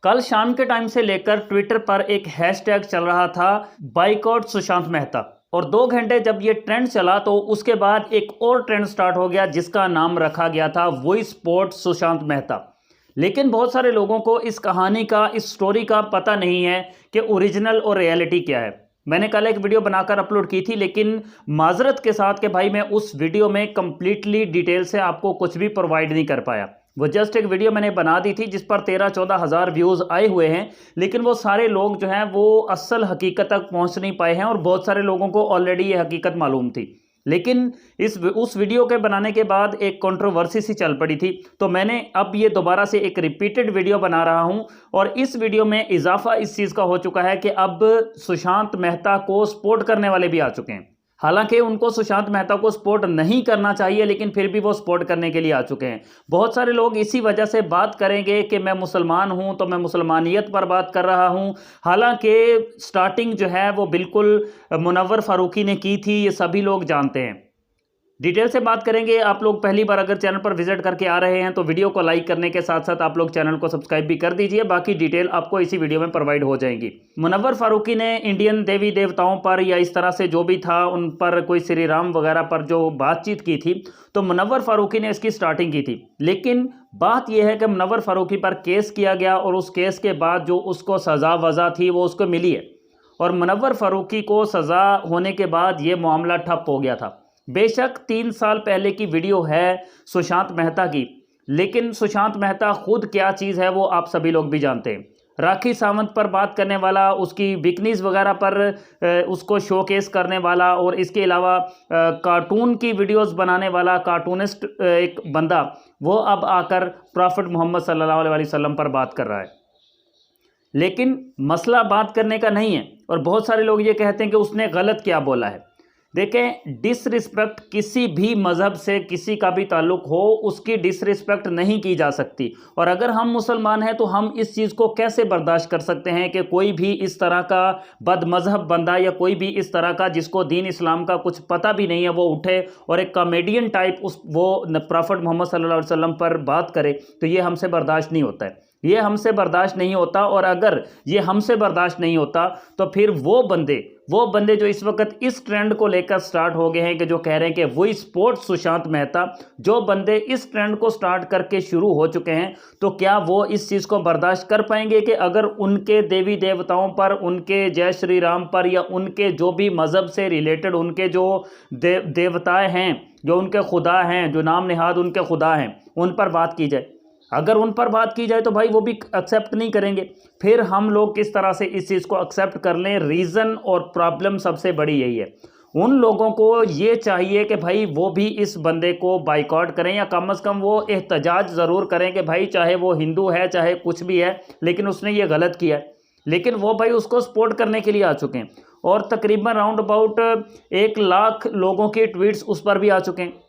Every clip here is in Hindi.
कल शाम के टाइम से लेकर ट्विटर पर एक हैशटैग चल रहा था, बाइकआउट सुशांत मेहता। और 2 घंटे जब ये ट्रेंड चला तो उसके बाद एक और ट्रेंड स्टार्ट हो गया जिसका नाम रखा गया था वही स्पोर्ट सुशांत मेहता। लेकिन बहुत सारे लोगों को इस कहानी का, इस स्टोरी का पता नहीं है कि ओरिजिनल और रियलिटी क्या है। मैंने कल एक वीडियो बनाकर अपलोड की थी, लेकिन माजरत के साथ कि भाई मैं उस वीडियो में कंप्लीटली डिटेल से आपको कुछ भी प्रोवाइड नहीं कर पाया। वो जस्ट एक वीडियो मैंने बना दी थी जिस पर 13-14 हज़ार व्यूज़ आए हुए हैं, लेकिन वो सारे लोग जो हैं वो असल हकीकत तक पहुंच नहीं पाए हैं और बहुत सारे लोगों को ऑलरेडी ये हकीकत मालूम थी। लेकिन उस वीडियो के बनाने के बाद एक कंट्रोवर्सी सी चल पड़ी थी, तो मैंने अब ये दोबारा से एक रिपीटेड वीडियो बना रहा हूं और इस वीडियो में इजाफा इस चीज़ का हो चुका है कि अब सुशांत मेहता को सपोर्ट करने वाले भी आ चुके हैं। हालांकि उनको सुशांत मेहता को सपोर्ट नहीं करना चाहिए, लेकिन फिर भी वो सपोर्ट करने के लिए आ चुके हैं। बहुत सारे लोग इसी वजह से बात करेंगे कि मैं मुसलमान हूं तो मैं मुसलमानियत पर बात कर रहा हूं। हालांकि स्टार्टिंग जो है वो बिल्कुल मुनव्वर फारूकी ने की थी, ये सभी लोग जानते हैं। डिटेल से बात करेंगे। आप लोग पहली बार अगर चैनल पर विजिट करके आ रहे हैं तो वीडियो को लाइक करने के साथ साथ आप लोग चैनल को सब्सक्राइब भी कर दीजिए। बाकी डिटेल आपको इसी वीडियो में प्रोवाइड हो जाएंगी। मुनव्वर फारूकी ने इंडियन देवी देवताओं पर या इस तरह से जो भी था उन पर, कोई श्री राम वगैरह पर जो बातचीत की थी, तो मुनव्वर फारूकी ने इसकी स्टार्टिंग की थी। लेकिन बात यह है कि मुनव्वर फारूकी पर केस किया गया और उस केस के बाद जो उसको सज़ा वज़ा थी वो उसको मिली है और मुनव्वर फारूकी को सज़ा होने के बाद ये मामला ठप हो गया था। बेशक 3 साल पहले की वीडियो है सुशांत मेहता की, लेकिन सुशांत मेहता खुद क्या चीज़ है वो आप सभी लोग भी जानते हैं। राखी सावंत पर बात करने वाला, उसकी बिकनीज वगैरह पर उसको शोकेस करने वाला और इसके अलावा कार्टून की वीडियोस बनाने वाला कार्टूनिस्ट एक बंदा, वो अब आकर प्रॉफिट मोहम्मद सल्लल्लाहु अलैहि वसल्लम पर बात कर रहा है। लेकिन मसला बात करने का नहीं है और बहुत सारे लोग ये कहते हैं कि उसने गलत क्या बोला है। देखें, डिसरिस्पेक्ट किसी भी मज़हब से किसी का भी ताल्लुक़ हो, उसकी डिसरिस्पेक्ट नहीं की जा सकती। और अगर हम मुसलमान हैं तो हम इस चीज़ को कैसे बर्दाश्त कर सकते हैं कि कोई भी इस तरह का बदमज़हब बंदा या कोई भी इस तरह का जिसको दीन इस्लाम का कुछ पता भी नहीं है वो उठे और एक कॉमेडियन टाइप वो प्रॉफिट मोहम्मद सल्लल्लाहु अलैहि वसल्लम पर बात करे, तो ये हमसे बर्दाश्त नहीं होता है। ये हमसे बर्दाश्त नहीं होता। और अगर ये हमसे बर्दाश्त नहीं होता तो फिर वो बंदे जो इस वक्त इस ट्रेंड को लेकर स्टार्ट हो गए हैं कि जो कह रहे हैं कि वही स्पोर्ट सुशांत मेहता, जो बंदे इस ट्रेंड को स्टार्ट करके शुरू हो चुके हैं, तो क्या वो इस चीज़ को बर्दाश्त कर पाएंगे कि अगर उनके देवी देवताओं पर, उनके जय श्री राम पर या उनके जो भी मज़हब से रिलेटेड उनके जो देवताएँ हैं, जो उनके खुदा हैं, जो नाम निहाद उनके खुदा हैं, उन पर बात की जाए? अगर उन पर बात की जाए तो भाई वो भी एक्सेप्ट नहीं करेंगे। फिर हम लोग किस तरह से इस चीज़ को एक्सेप्ट कर लें? रीज़न और प्रॉब्लम सबसे बड़ी यही है। उन लोगों को ये चाहिए कि भाई वो भी इस बंदे को बाइकआउट करें या कम से कम वो एहतजाज ज़रूर करें कि भाई चाहे वो हिंदू है चाहे कुछ भी है, लेकिन उसने ये गलत किया है। लेकिन वो भाई उसको सपोर्ट करने के लिए आ चुके हैं और तकरीबन राउंड अबाउट 1 लाख लोगों के ट्वीट्स उस पर भी आ चुके हैं।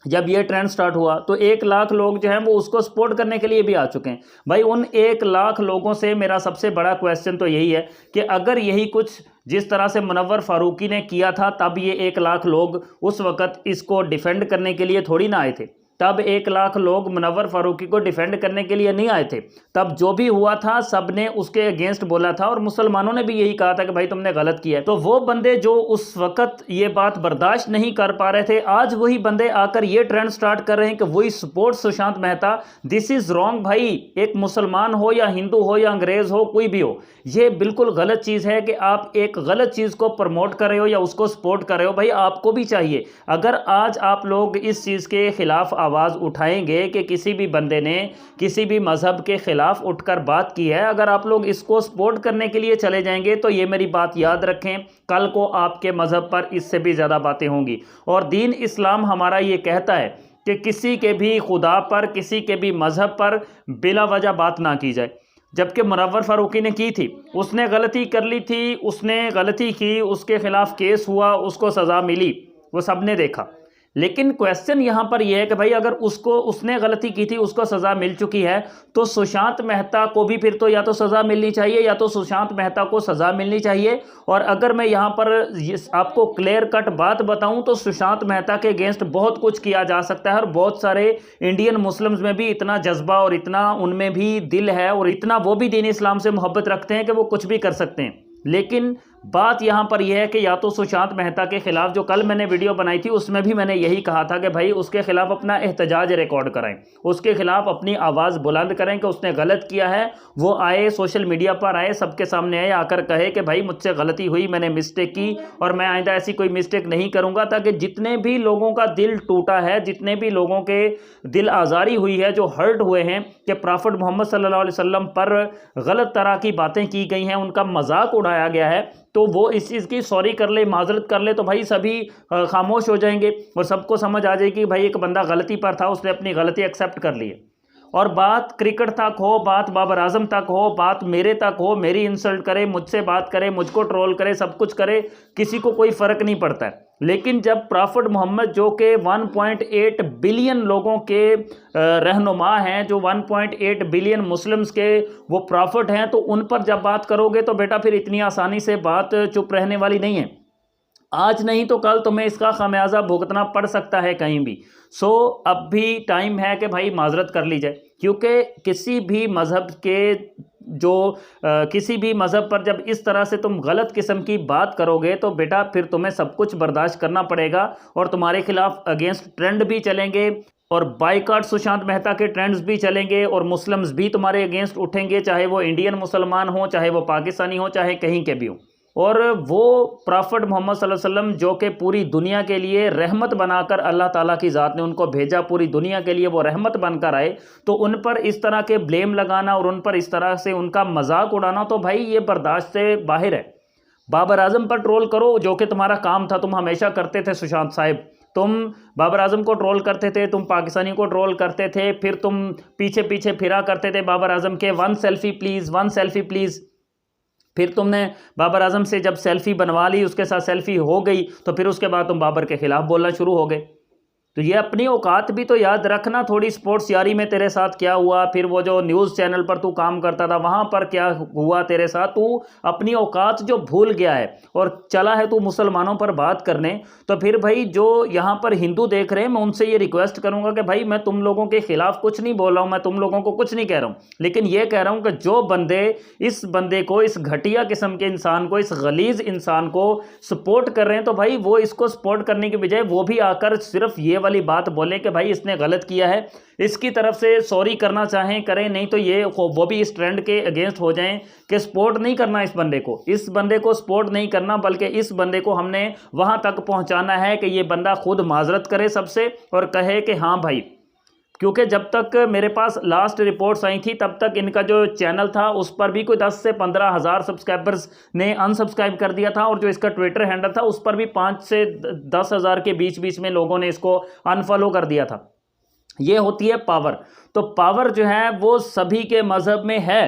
जब ये ट्रेंड स्टार्ट हुआ तो 1 लाख लोग जो हैं वो उसको सपोर्ट करने के लिए भी आ चुके हैं। भाई उन 1 लाख लोगों से मेरा सबसे बड़ा क्वेश्चन तो यही है कि अगर यही कुछ जिस तरह से मुनव्वर फारूकी ने किया था, तब ये 1 लाख लोग उस वक़्त इसको डिफेंड करने के लिए थोड़ी ना आए थे। तब 1 लाख लोग मुनव्वर फारूकी को डिफेंड करने के लिए नहीं आए थे। तब जो भी हुआ था सब ने उसके अगेंस्ट बोला था और मुसलमानों ने भी यही कहा था कि भाई तुमने गलत किया है। तो वो बंदे जो उस वक़्त ये बात बर्दाश्त नहीं कर पा रहे थे, आज वही बंदे आकर ये ट्रेंड स्टार्ट कर रहे हैं कि वही support Sushant Mehta. This is wrong भाई। एक मुसलमान हो या हिंदू हो या अंग्रेज़ हो, कोई भी हो, ये बिल्कुल गलत चीज़ है कि आप एक गलत चीज़ को प्रमोट कर रहे हो या उसको सपोर्ट कर रहे हो। भाई आपको भी चाहिए, अगर आज आप लोग इस चीज़ के खिलाफ आवाज़ उठाएंगे कि किसी भी बंदे ने किसी भी मज़हब के ख़िलाफ़ उठकर बात की है, अगर आप लोग इसको सपोर्ट करने के लिए चले जाएंगे तो ये मेरी बात याद रखें, कल को आपके मज़हब पर इससे भी ज़्यादा बातें होंगी। और दीन इस्लाम हमारा ये कहता है कि किसी के भी खुदा पर, किसी के भी मज़हब पर बिला वजह बात ना की जाए। जबकि मुनव्वर फारूकी ने की थी, उसने गलती कर ली थी, उसने गलती की, उसके ख़िलाफ़ केस हुआ, उसको सज़ा मिली, वो सब ने देखा। लेकिन क्वेश्चन यहां पर यह है कि भाई अगर उसने गलती की थी, उसको सजा मिल चुकी है, तो सुशांत मेहता को भी फिर तो या तो सजा मिलनी चाहिए या तो सुशांत मेहता को सजा मिलनी चाहिए। और अगर मैं यहां पर आपको क्लियर कट बात बताऊं तो सुशांत मेहता के अगेंस्ट बहुत कुछ किया जा सकता है और बहुत सारे इंडियन मुस्लिम्स में भी इतना जज्बा और इतना उनमें भी दिल है और इतना वो भी दीन इस्लाम से मोहब्बत रखते हैं कि वो कुछ भी कर सकते हैं। लेकिन बात यहां पर यह है कि या तो सुशांत मेहता के खिलाफ, जो कल मैंने वीडियो बनाई थी उसमें भी मैंने यही कहा था कि भाई उसके खिलाफ अपना एहतजाज रिकॉर्ड कराएं, उसके खिलाफ अपनी आवाज़ बुलंद करें कि उसने गलत किया है। वो आए, सोशल मीडिया पर आए, सबके सामने आए, आकर कहे कि भाई मुझसे गलती हुई, मैंने मिस्टेक की और मैं आइंदा ऐसी कोई मिस्टेक नहीं करूंगा, ताकि जितने भी लोगों का दिल टूटा है, जितने भी लोगों के दिल आज़ारी हुई है, जो हर्ट हुए हैं कि प्रॉफिट मोहम्मद सल्लल्लाहु अलैहि वसल्लम पर गलत तरह की बातें की गई हैं, उनका मजाक उड़ाया गया है, तो वो इस चीज़ की सॉरी कर ले, माजरत कर ले, तो भाई सभी खामोश हो जाएंगे और सबको समझ आ जाएगी कि भाई एक बंदा गलती पर था, उसने अपनी गलती एक्सेप्ट कर ली है। और बात क्रिकेट तक हो, बात बाबर आजम तक हो, बात मेरे तक हो, मेरी इंसल्ट करे, मुझसे बात करे, मुझको ट्रोल करे, सब कुछ करे, किसी को कोई फ़र्क नहीं पड़ता है। लेकिन जब प्रॉफिट मोहम्मद जो कि 1.8 बिलियन लोगों के रहनुमा हैं, जो 1.8 बिलियन मुस्लिम्स के वो प्रॉफिट हैं, तो उन पर जब बात करोगे तो बेटा फिर इतनी आसानी से बात चुप रहने वाली नहीं है। आज नहीं तो कल तुम्हें इसका खामियाजा भुगतना पड़ सकता है कहीं भी। सो अब भी टाइम है कि भाई माजरत कर ली जाए, क्योंकि किसी भी मज़हब के किसी भी मज़हब पर जब इस तरह से तुम गलत किस्म की बात करोगे तो बेटा फिर तुम्हें सब कुछ बर्दाश्त करना पड़ेगा और तुम्हारे खिलाफ अगेंस्ट ट्रेंड भी चलेंगे और बाइकॉट सुशांत मेहता के ट्रेंड्स भी चलेंगे और मुस्लिम्स भी तुम्हारे अगेंस्ट उठेंगे, चाहे वो इंडियन मुसलमान हो, चाहे वो पाकिस्तानी हो, चाहे कहीं के भी हो। और वो प्रॉफिट मोहम्मद सल्लल्लाहु अलैहि वसल्लम जो कि पूरी दुनिया के लिए रहमत बनाकर अल्लाह ताला की ज़ात ने उनको भेजा, पूरी दुनिया के लिए वो रहमत बनकर आए, तो उन पर इस तरह के ब्लेम लगाना और उन पर इस तरह से उनका मजाक उड़ाना तो भाई ये बर्दाश्त से बाहर है। बाबर आजम पर ट्रोल करो, जो कि तुम्हारा काम था, तुम हमेशा करते थे सुशांत साहिब, तुम बाबर आजम को ट्रोल करते थे, तुम पाकिस्तानी को ट्रोल करते थे, फिर तुम पीछे पीछे फिरा करते थे बाबर आजम के, one selfie please, one selfie please. फिर तुमने बाबर आजम से जब सेल्फी बनवा ली, उसके साथ सेल्फी हो गई, तो फिर उसके बाद तुम बाबर के खिलाफ बोलना शुरू हो गए। तो ये अपनी औकात भी तो याद रखना थोड़ी। स्पोर्ट्स यारी में तेरे साथ क्या हुआ, फिर वो जो न्यूज़ चैनल पर तू काम करता था वहाँ पर क्या हुआ तेरे साथ, तू अपनी औकात जो भूल गया है और चला है तू मुसलमानों पर बात करने। तो फिर भाई जो यहाँ पर हिंदू देख रहे हैं, मैं उनसे ये रिक्वेस्ट करूँगा कि भाई मैं तुम लोगों के खिलाफ कुछ नहीं बोल रहा हूँ, मैं तुम लोगों को कुछ नहीं कह रहा हूँ, लेकिन ये कह रहा हूँ कि जो बंदे इस बंदे को, इस घटिया किस्म के इंसान को, इस गलीज इंसान को सपोर्ट कर रहे हैं, तो भाई वो इसको सपोर्ट करने की बजाय वो भी आकर सिर्फ ये वाली बात बोले कि भाई इसने गलत किया है, इसकी तरफ से सॉरी करना चाहें करें, नहीं तो ये वो भी इस ट्रेंड के अगेंस्ट हो जाएं कि सपोर्ट नहीं करना इस बंदे को सपोर्ट नहीं करना, बल्कि इस बंदे को हमने वहां तक पहुंचाना है कि ये बंदा खुद माजरत करे सबसे और कहे कि हाँ भाई। क्योंकि जब तक मेरे पास लास्ट रिपोर्ट्स आई थी तब तक इनका जो चैनल था उस पर भी कोई 10 से 15 हज़ार सब्सक्राइबर्स ने अनसब्सक्राइब कर दिया था, और जो इसका ट्विटर हैंडल था उस पर भी 5 से 10 हज़ार के बीच बीच में लोगों ने इसको अनफॉलो कर दिया था। ये होती है पावर। तो पावर जो है वो सभी के मज़हब में है।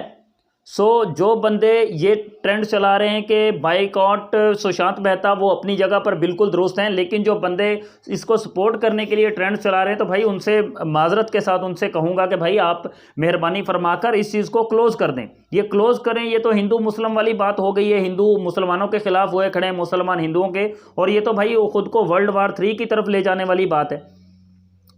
सो जो बंदे ये ट्रेंड चला रहे हैं कि बाइकॉट सुशांत मेहता, वो अपनी जगह पर बिल्कुल दुरुस्त हैं, लेकिन जो बंदे इसको सपोर्ट करने के लिए ट्रेंड चला रहे हैं, तो भाई उनसे माजरत के साथ उनसे कहूँगा कि भाई आप मेहरबानी फरमाकर इस चीज़ को क्लोज़ कर दें, ये क्लोज़ करें। ये तो हिंदू मुस्लिम वाली बात हो गई है, हिंदू मुसलमानों के खिलाफ हुए खड़े हैं मुसलमान हिंदुओं के, और ये तो भाई खुद को वर्ल्ड वार 3 की तरफ ले जाने वाली बात है।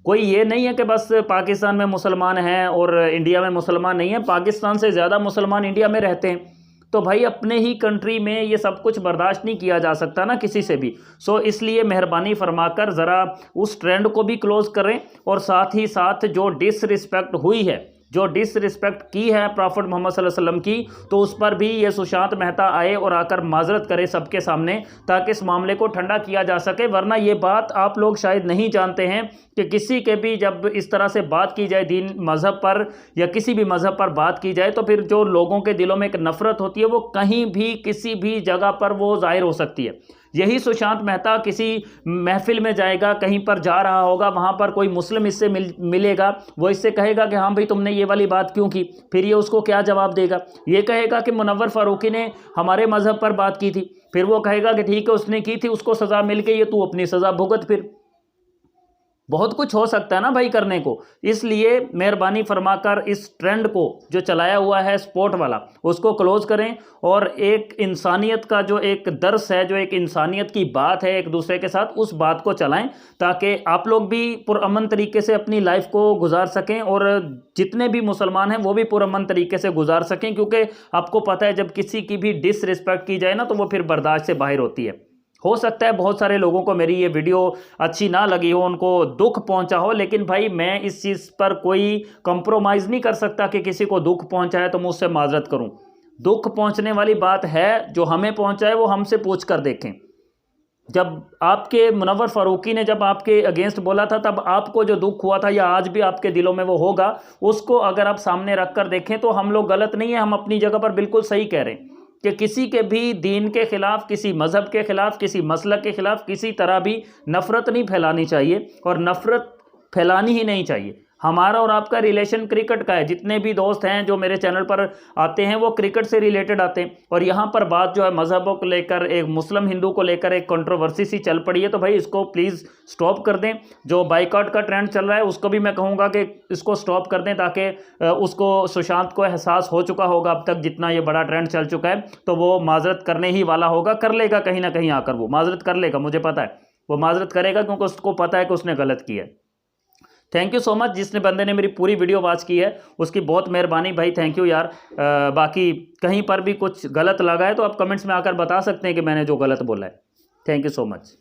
कोई ये नहीं है कि बस पाकिस्तान में मुसलमान हैं और इंडिया में मुसलमान नहीं है, पाकिस्तान से ज़्यादा मुसलमान इंडिया में रहते हैं। तो भाई अपने ही कंट्री में ये सब कुछ बर्दाश्त नहीं किया जा सकता ना किसी से भी। सो इसलिए मेहरबानी फरमाकर ज़रा उस ट्रेंड को भी क्लोज़ करें, और साथ ही साथ जो डिसरिस्पेक्ट हुई है, जो डिसरिस्पेक्ट की है प्रॉफिट मोहम्मद सल्लल्लाहु अलैहि वसल्लम की, तो उस पर भी ये सुशांत मेहता आए और आकर माजरत करे सबके सामने, ताकि इस मामले को ठंडा किया जा सके। वरना ये बात आप लोग शायद नहीं जानते हैं कि किसी के भी जब इस तरह से बात की जाए दीन मज़हब पर या किसी भी मज़हब पर बात की जाए, तो फिर जो लोगों के दिलों में एक नफ़रत होती है वो कहीं भी किसी भी जगह पर वो ज़ाहिर हो सकती है। यही सुशांत मेहता किसी महफिल में जाएगा, कहीं पर जा रहा होगा, वहाँ पर कोई मुस्लिम इससे मिलेगा, वो इससे कहेगा कि हाँ भाई तुमने ये वाली बात क्यों की, फिर ये उसको क्या जवाब देगा? ये कहेगा कि मुनव्वर फ़ारूकी ने हमारे मज़हब पर बात की थी, फिर वो कहेगा कि ठीक है उसने की थी, उसको सज़ा मिल गई है, तू अपनी सज़ा भुगत। फिर बहुत कुछ हो सकता है ना भाई करने को। इसलिए मेहरबानी फरमाकर इस ट्रेंड को जो चलाया हुआ है स्पोर्ट वाला उसको क्लोज करें, और एक इंसानियत का जो एक दर्स है, जो एक इंसानियत की बात है एक दूसरे के साथ, उस बात को चलाएं ताकि आप लोग भी पुरअमन तरीके से अपनी लाइफ को गुजार सकें और जितने भी मुसलमान हैं वो भी पुरअमन तरीके से गुजार सकें। क्योंकि आपको पता है जब किसी की भी डिसरिस्पेक्ट की जाए ना तो वो फिर बर्दाश्त से बाहर होती है। हो सकता है बहुत सारे लोगों को मेरी ये वीडियो अच्छी ना लगी हो, उनको दुख पहुंचा हो, लेकिन भाई मैं इस चीज़ पर कोई कंप्रोमाइज़ नहीं कर सकता कि किसी को दुख पहुंचा है तो मैं उससे माजरत करूं। दुख पहुंचने वाली बात है, जो हमें पहुंचा है वो हमसे पूछ कर देखें। जब आपके मुनव्वर फारूकी ने जब आपके अगेंस्ट बोला था तब आपको जो दुख हुआ था या आज भी आपके दिलों में वो होगा, उसको अगर आप सामने रख कर देखें तो हम लोग गलत नहीं है, हम अपनी जगह पर बिल्कुल सही कह रहे हैं कि किसी के भी दीन के खिलाफ, किसी मज़हब के खिलाफ, किसी मसलक के खिलाफ किसी तरह भी नफ़रत नहीं फैलानी चाहिए और नफ़रत फैलानी ही नहीं चाहिए। हमारा और आपका रिलेशन क्रिकेट का है। जितने भी दोस्त हैं जो मेरे चैनल पर आते हैं वो क्रिकेट से रिलेटेड आते हैं, और यहाँ पर बात जो है मज़हबों को लेकर, एक मुस्लिम हिंदू को लेकर एक कंट्रोवर्सी सी चल पड़ी है, तो भाई इसको प्लीज़ स्टॉप कर दें। जो बाइकआउट का ट्रेंड चल रहा है उसको भी मैं कहूँगा कि इसको स्टॉप कर दें, ताकि उसको सुशांत को एहसास हो चुका होगा अब तक जितना ये बड़ा ट्रेंड चल चुका है, तो वो माजरत करने ही वाला होगा, कर लेगा कहीं ना कहीं आकर, वो माजरत कर लेगा, मुझे पता है वो माजरत करेगा क्योंकि उसको पता है कि उसने गलत किया है। थैंक यू सो मच, जिसने बंदे ने मेरी पूरी वीडियो वॉच की है उसकी बहुत मेहरबानी भाई, थैंक यू यार। बाकी कहीं पर भी कुछ गलत लगा है तो आप कमेंट्स में आकर बता सकते हैं कि मैंने जो गलत बोला है। Thank you so much.